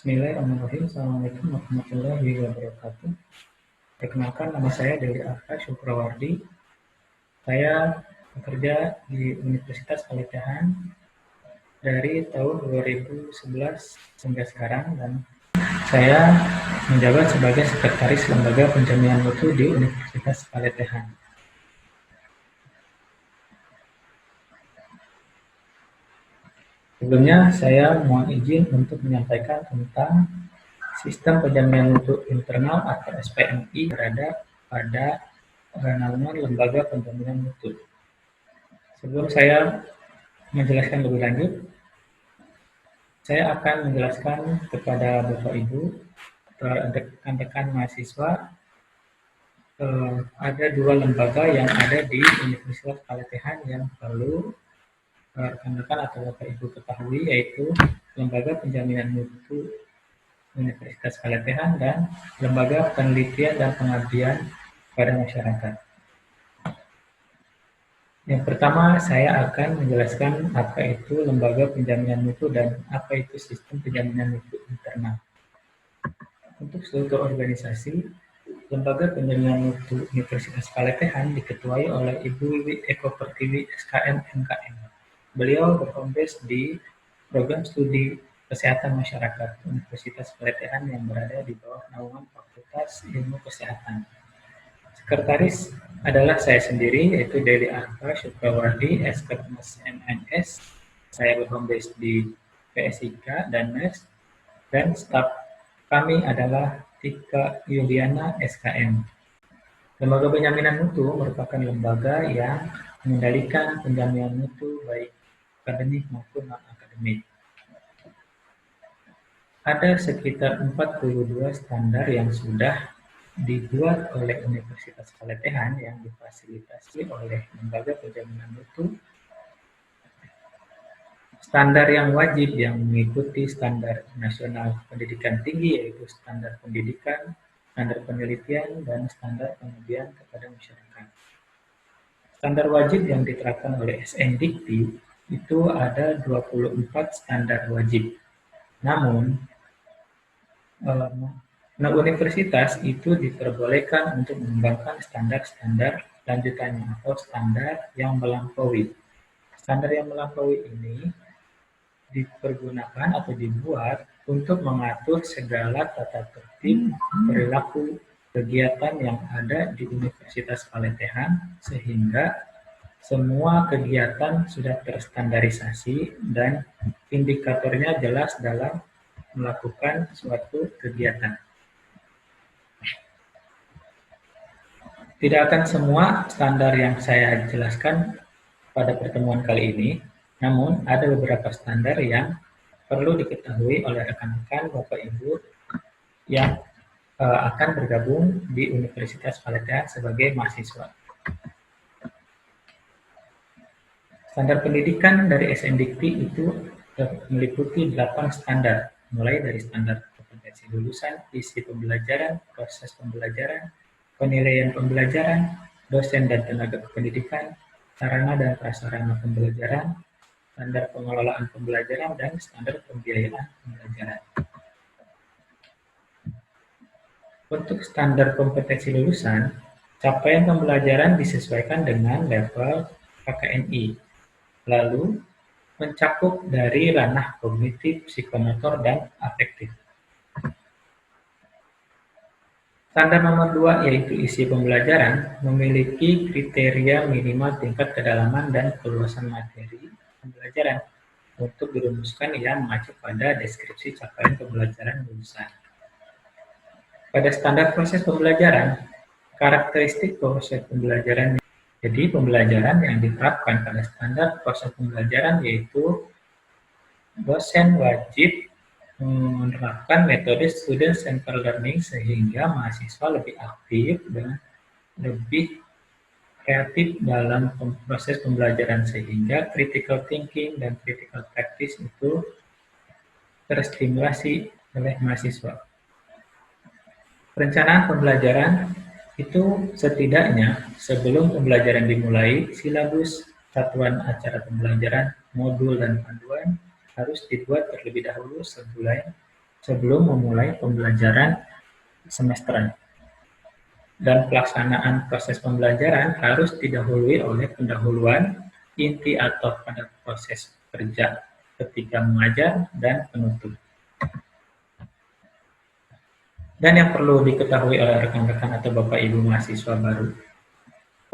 Bismillahirrahmanirrahim. Assalamualaikum warahmatullahi wabarakatuh. Perkenalkan, nama saya Dewi Arka Syukrawardi. Saya bekerja di Universitas Palitehan dari tahun 2011 hingga sekarang, dan saya menjabat sebagai Sekretaris Lembaga Penjaminan Mutu di Universitas Palitehan. Sebelumnya, saya mohon izin untuk menyampaikan tentang sistem penjaminan mutu internal atau SPMI berada pada naungan Lembaga Penjaminan Mutu. Sebelum saya menjelaskan lebih lanjut, saya akan menjelaskan kepada Bapak Ibu, rekan-rekan mahasiswa, ada dua lembaga yang ada di Universitas Palitehan yang perlu rekan-rekan atau Bapak Ibu ketahui, yaitu Lembaga Penjaminan Mutu Universitas Palitehan dan Lembaga Penelitian dan Pengabdian pada Masyarakat. Yang pertama, saya akan menjelaskan apa itu Lembaga Penjaminan Mutu dan apa itu Sistem Penjaminan Mutu Internal. Untuk struktur organisasi, Lembaga Penjaminan Mutu Universitas Palitehan diketuai oleh Ibu Wiwi Eko Pertiwi, SKM, MKM. Beliau berhome base di Program Studi Kesehatan Masyarakat Universitas Palitehan yang berada di bawah naungan Fakultas Ilmu Kesehatan. Sekretaris adalah saya sendiri, yaitu Dewi Arka Syukrawardi, SKMS MNS. Saya berhome base di PSIK dan MES, dan staf kami adalah Tika Yuliana, SKM. Lembaga Penjaminan Mutu merupakan lembaga yang mengendalikan penjaminan mutu baik akademik maupun non-akademik. Ada sekitar 42 standar yang sudah dibuat oleh Universitas Palitehan yang difasilitasi oleh Lembaga Penjaminan Mutu. Standar yang wajib yang mengikuti standar nasional pendidikan tinggi, yaitu standar pendidikan, standar penelitian, dan standar pengabdian kepada masyarakat. Standar wajib yang diterapkan oleh SNDikti itu ada 24 standar wajib. Namun, universitas itu diperbolehkan untuk mengembangkan standar-standar lanjutannya atau standar yang melampaui. Standar yang melampaui ini dipergunakan atau dibuat untuk mengatur segala tata tertib, perilaku, kegiatan yang ada di Universitas Palitehan, sehingga semua kegiatan sudah terstandarisasi dan indikatornya jelas dalam melakukan suatu kegiatan. Tidak akan semua standar yang saya jelaskan pada pertemuan kali ini, namun ada beberapa standar yang perlu diketahui oleh rekan-rekan Bapak Ibu yang akan bergabung di Universitas Palitehan sebagai mahasiswa. Standar pendidikan dari SNDikti itu meliputi 8 standar, mulai dari standar kompetensi lulusan, isi pembelajaran, proses pembelajaran, penilaian pembelajaran, dosen dan tenaga pendidikan, sarana dan prasarana pembelajaran, standar pengelolaan pembelajaran, dan standar pembiayaan pembelajaran. Untuk standar kompetensi lulusan, capaian pembelajaran disesuaikan dengan level KKNI, lalu mencakup dari ranah kognitif, psikomotor, dan afektif. Standar nomor 2 yaitu isi pembelajaran memiliki kriteria minimal tingkat kedalaman dan keluasan materi pembelajaran untuk dirumuskan yang mengacu pada deskripsi capaian pembelajaran lulusan. Pada standar proses pembelajaran, karakteristik proses pembelajaran. Jadi pembelajaran yang diterapkan pada standar proses pembelajaran yaitu dosen wajib menerapkan metode student-centered learning sehingga mahasiswa lebih aktif dan lebih kreatif dalam proses pembelajaran, sehingga critical thinking dan critical practice itu terstimulasi oleh mahasiswa. Perencanaan pembelajaran itu setidaknya sebelum pembelajaran dimulai, silabus, satuan acara pembelajaran, modul, dan panduan harus dibuat terlebih dahulu sebulan sebelum memulai pembelajaran semesteran. Dan pelaksanaan proses pembelajaran harus didahului oleh pendahuluan inti atau pada proses kerja ketika mengajar dan penutup. Dan yang perlu diketahui oleh rekan-rekan atau Bapak Ibu mahasiswa baru,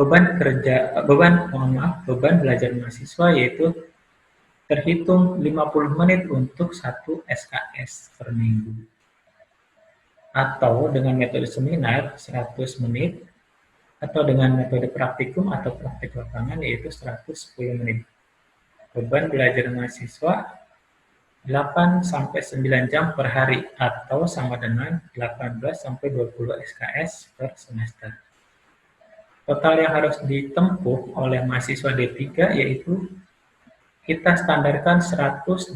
beban belajar mahasiswa yaitu terhitung 50 menit untuk 1 SKS per minggu. Atau dengan metode seminar 100 menit, atau dengan metode praktikum atau praktik lapangan yaitu 110 menit. Beban belajar mahasiswa 8-9 jam per hari atau sama dengan 18-20 SKS per semester. Total yang harus ditempuh oleh mahasiswa D3 yaitu kita standarkan 108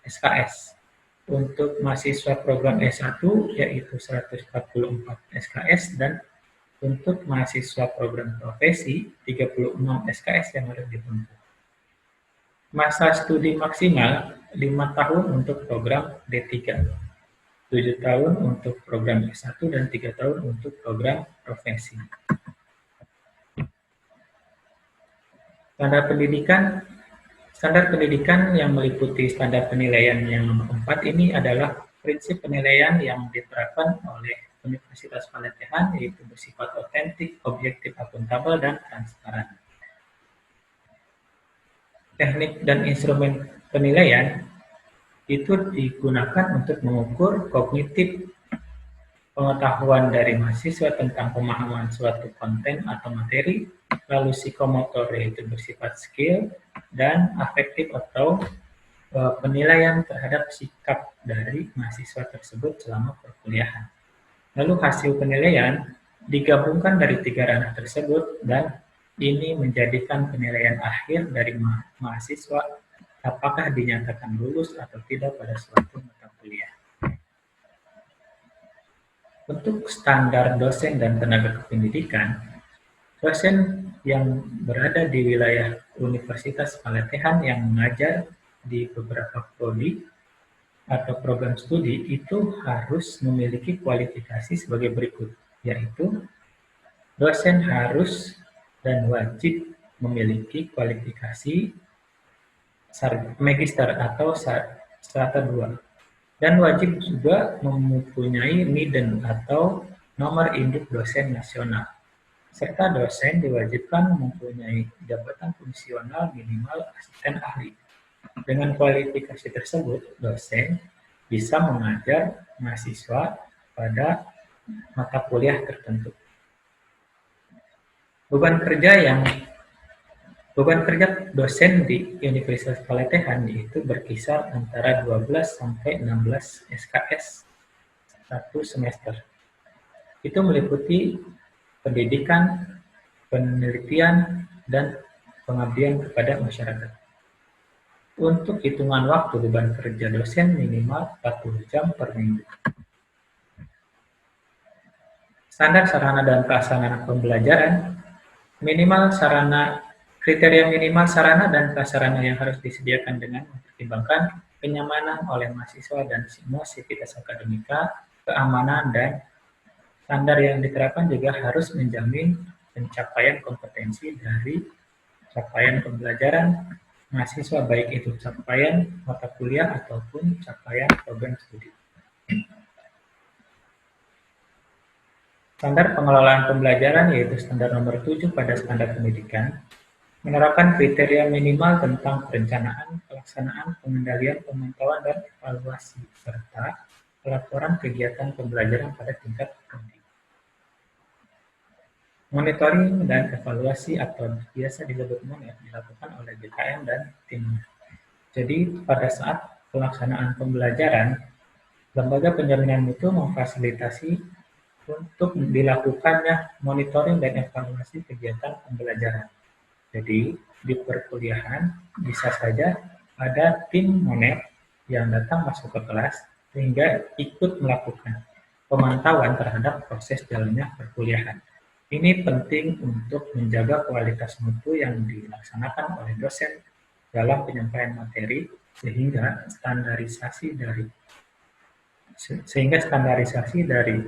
SKS. Untuk mahasiswa program S1 yaitu 144 SKS dan untuk mahasiswa program profesi 36 SKS yang harus ditempuh. Masa studi maksimal 5 tahun untuk program D3, 7 tahun untuk program S1 dan 3 tahun untuk program profesi. Standar pendidikan yang meliputi standar penilaian yang nomor 4 ini adalah prinsip penilaian yang diterapkan oleh Universitas Palatehan yaitu bersifat otentik, objektif, akuntabel, dan transparan. Teknik dan instrumen penilaian itu digunakan untuk mengukur kognitif pengetahuan dari mahasiswa tentang pemahaman suatu konten atau materi, lalu psikomotor yaitu bersifat skill, dan afektif atau penilaian terhadap sikap dari mahasiswa tersebut selama perkuliahan. Lalu hasil penilaian digabungkan dari 3 ranah tersebut dan ini menjadikan penilaian akhir dari mahasiswa apakah dinyatakan lulus atau tidak pada suatu mata kuliah. Untuk standar dosen dan tenaga kependidikan, dosen yang berada di wilayah Universitas Palatehan yang mengajar di beberapa prodi atau program studi itu harus memiliki kualifikasi sebagai berikut, yaitu dosen harus dan wajib memiliki kualifikasi magister atau strata 2 dan wajib juga mempunyai NIDN atau nomor induk dosen nasional. Serta dosen diwajibkan mempunyai jabatan fungsional minimal asisten ahli. Dengan kualifikasi tersebut, dosen bisa mengajar mahasiswa pada mata kuliah tertentu. Beban kerja dosen di Universitas Palatehan itu berkisar antara 12 sampai 16 SKS satu semester. Itu meliputi pendidikan, penelitian, dan pengabdian kepada masyarakat. Untuk hitungan waktu beban kerja dosen minimal 40 jam per minggu. Standar sarana dan prasarana pembelajaran, kriteria minimal sarana dan prasarana yang harus disediakan dengan mempertimbangkan kenyamanan oleh mahasiswa dan semua sivitas akademika, keamanan, dan standar yang diterapkan juga harus menjamin pencapaian kompetensi dari capaian pembelajaran mahasiswa, baik itu capaian mata kuliah ataupun capaian program studi. Standar pengelolaan pembelajaran yaitu standar nomor 7 pada standar pendidikan menerapkan kriteria minimal tentang perencanaan, pelaksanaan, pengendalian, pemantauan, dan evaluasi serta pelaporan kegiatan pembelajaran pada tingkat prodi. Monitoring dan evaluasi atau biasa disebut MONET dilakukan oleh BKM dan timnya. Jadi pada saat pelaksanaan pembelajaran, lembaga penjaminan mutu memfasilitasi untuk dilakukannya monitoring dan evaluasi kegiatan pembelajaran. Jadi di perkuliahan bisa saja ada tim MONET yang datang masuk ke kelas sehingga ikut melakukan pemantauan terhadap proses jalannya perkuliahan. Ini penting untuk menjaga kualitas mutu yang dilaksanakan oleh dosen dalam penyampaian materi sehingga standarisasi dari sehingga standarisasi dari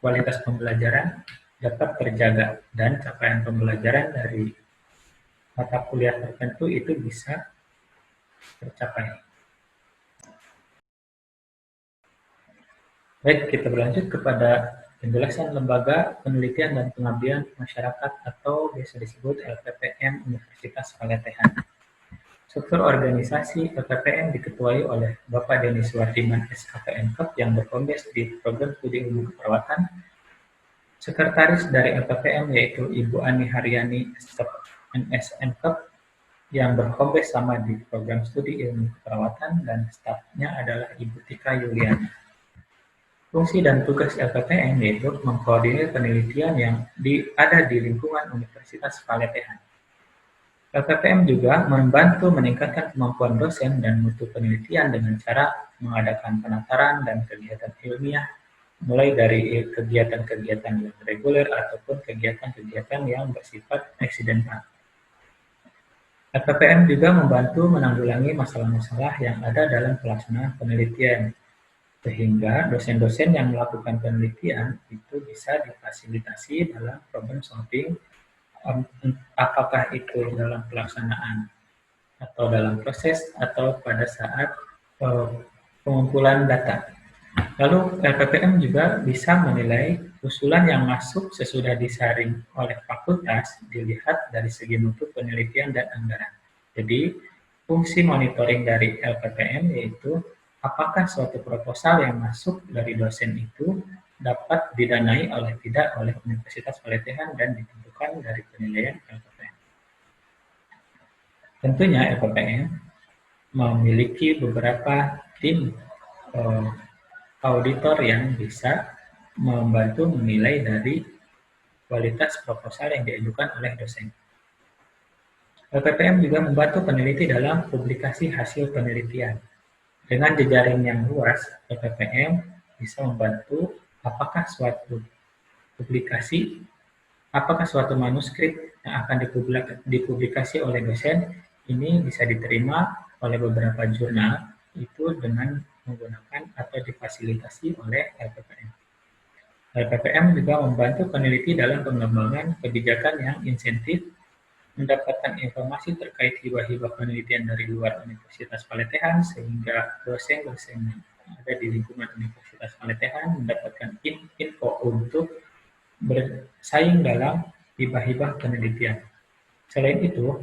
kualitas pembelajaran dapat terjaga dan capaian pembelajaran dari mata kuliah tertentu itu bisa tercapai. Baik, kita berlanjut kepada penjelasan Lembaga Penelitian dan Pengabdian Masyarakat atau biasa disebut LPPM Universitas Palatehan. Struktur organisasi LPPM diketuai oleh Bapak Denny Suwardiman SKPNKEP yang berkombes di Program Studi Ilmu Keperawatan. Sekretaris dari LPPM yaitu Ibu Ani Haryani MSNKEP yang berkombes sama di Program Studi Ilmu Keperawatan, dan stafnya adalah Ibu Tika Yuliana. Fungsi dan tugas LPPM yaitu mengkoordinir penelitian yang ada di lingkungan Universitas Palatehan. LPPM juga membantu meningkatkan kemampuan dosen dan mutu penelitian dengan cara mengadakan penataran dan kegiatan ilmiah, mulai dari kegiatan-kegiatan yang reguler ataupun kegiatan-kegiatan yang bersifat eksidental. LPPM juga membantu menanggulangi masalah-masalah yang ada dalam pelaksanaan penelitian, sehingga dosen-dosen yang melakukan penelitian itu bisa difasilitasi dalam problem solving, apakah itu dalam pelaksanaan atau dalam proses atau pada saat pengumpulan data. Lalu LPPM juga bisa menilai usulan yang masuk sesudah disaring oleh fakultas dilihat dari segi mutu penelitian dan anggaran. Jadi, fungsi monitoring dari LPPM yaitu apakah suatu proposal yang masuk dari dosen itu dapat didanai oleh tidak oleh Universitas Palatehan dan ditentukan dari penilaian LPPM. Tentunya LPPM memiliki beberapa tim auditor yang bisa membantu menilai dari kualitas proposal yang diajukan oleh dosen. LPPM juga membantu peneliti dalam publikasi hasil penelitian. Dengan jejaring yang luas, LPPM bisa membantu apakah suatu publikasi, apakah suatu manuskrip yang akan dipublikasi oleh dosen ini bisa diterima oleh beberapa jurnal itu dengan menggunakan atau difasilitasi oleh LPPM. LPPM juga membantu peneliti dalam pengembangan kebijakan yang insentif, mendapatkan informasi terkait hibah-hibah penelitian dari luar Universitas Palatehan, sehingga dosen-dosen yang ada di lingkungan Universitas Palatehan mendapatkan info untuk bersaing dalam hibah-hibah penelitian. Selain itu,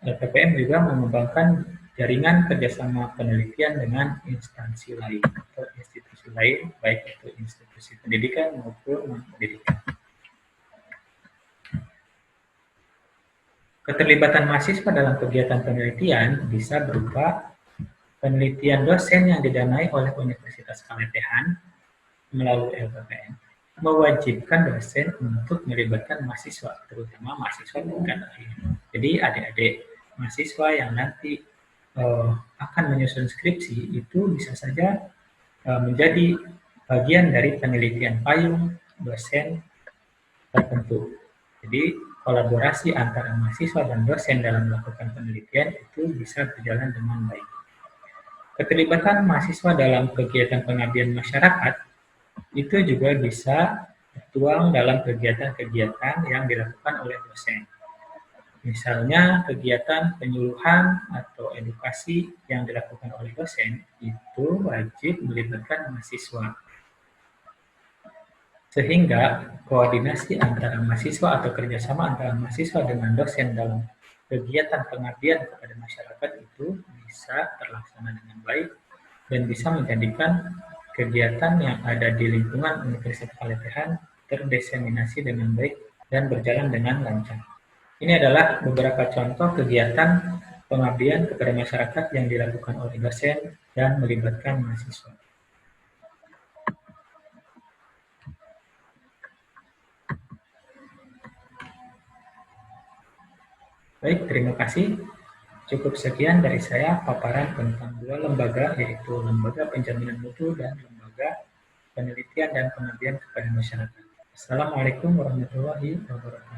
LPPM juga mengembangkan jaringan kerjasama penelitian dengan instansi lain atau institusi lain, baik itu institusi pendidikan maupun non-pendidikan. Keterlibatan mahasiswa dalam kegiatan penelitian bisa berupa penelitian dosen yang didanai oleh Universitas Palatehan melalui LPPM, mewajibkan dosen untuk melibatkan mahasiswa, terutama mahasiswa tingkat akhir. Jadi adik-adik mahasiswa yang nanti akan menyusun skripsi itu bisa saja menjadi bagian dari penelitian payung dosen tertentu. Jadi kolaborasi antara mahasiswa dan dosen dalam melakukan penelitian itu bisa berjalan dengan baik. Keterlibatan mahasiswa dalam kegiatan pengabdian masyarakat itu juga bisa tertuang dalam kegiatan-kegiatan yang dilakukan oleh dosen. Misalnya kegiatan penyuluhan atau edukasi yang dilakukan oleh dosen itu wajib melibatkan mahasiswa. Sehingga koordinasi antara mahasiswa atau kerjasama antara mahasiswa dengan dosen dalam kegiatan pengabdian kepada masyarakat itu bisa terlaksana dengan baik dan bisa menjadikan kegiatan yang ada di lingkungan Universitas Palatehan terdiseminasi dengan baik dan berjalan dengan lancar. Ini adalah beberapa contoh kegiatan pengabdian kepada masyarakat yang dilakukan oleh dosen dan melibatkan mahasiswa. Baik, terima kasih. Cukup sekian dari saya paparan tentang dua lembaga, yaitu Lembaga Penjaminan Mutu dan Lembaga Penelitian dan Pengabdian kepada Masyarakat. Assalamualaikum warahmatullahi wabarakatuh.